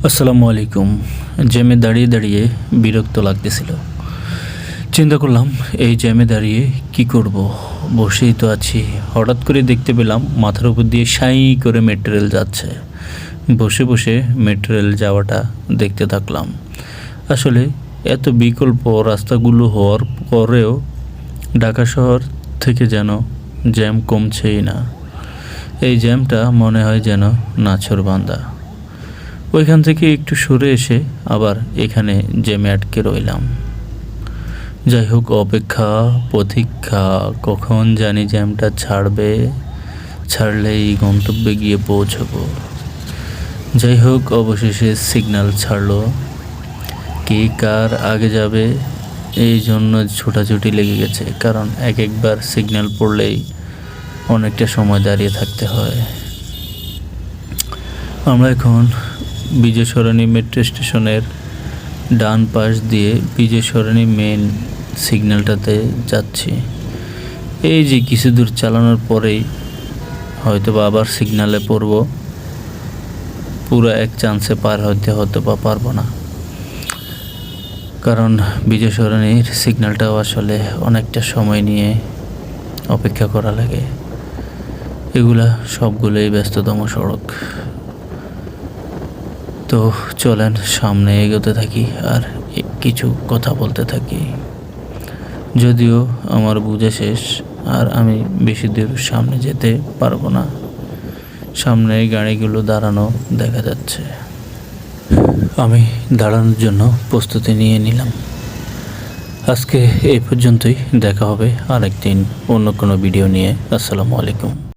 আসসালামু আলাইকুম। জ্যামে দাঁড়িয়ে দাঁড়িয়ে বিরক্ত লাগতেছিল। চিন্তা করলাম এই জ্যামে দাঁড়িয়ে কি করব, বসেই তো আছি। হঠাৎ করে দেখতে পেলাম মাথার উপর দিয়ে সাই করে মেট্রো রেল যাচ্ছে। বসে বসে মেট্রো রেল যাওয়াটা দেখতে থাকলাম। আসলে এত বিকল্প রাস্তাগুলো হওয়ার পরেও ঢাকা শহর থেকে যেন জ্যাম কমছেই না। এই জ্যামটা মনে হয় যেন নাছোড়বান্দা। ওইখান থেকে একটু সরে এসে আবার এখানে জ্যামে আটকে রইলাম। যাই হোক, অপেক্ষা প্রতীক্ষা, কখন জানি জ্যামটা ছাড়বে, ছাড়লেই গন্তব্যে গিয়ে পৌঁছবো। যাই হোক, অবশেষে সিগন্যাল ছাড়লো। কে কার আগে যাবে এই জন্য ছোটাছুটি লেগে গেছে, কারণ একবার সিগন্যাল পড়লেই অনেকটা সময় দাঁড়িয়ে থাকতে হয়। আমরা এখন বিজয় সরণি মেট্রো স্টেশনের ডান পাশ দিয়ে বিজয় সরণি মেন সিগন্যালটাতে যাচ্ছি। এই যে কিছু দূর চালানোর পরেই হয়তো বা আবার সিগন্যালে পড়ব। পুরো এক চান্সে পার হতে বা পারবো না, কারণ বিজয় সরণির সিগন্যালটাও আসলে অনেকটা সময় নিয়ে অপেক্ষা করা লাগে। এগুলা সবগুলোই ব্যস্ততম সড়ক। তো চলেন সামনে এগোতে থাকি আর কিছু কথা বলতে থাকি। যদিও আমার বুঝা শেষ, আর আমি বেশি দূর সামনে যেতে পারবো না। সামনে গাড়িগুলো দাঁড়ানো দেখা যাচ্ছে। আমি দাঁড়ানোর জন্য প্রস্তুতি নিয়ে নিলাম। আজকে এই পর্যন্তই। দেখা হবে আরেকদিন অন্য কোনো ভিডিও নিয়ে। আসসালামু আলাইকুম।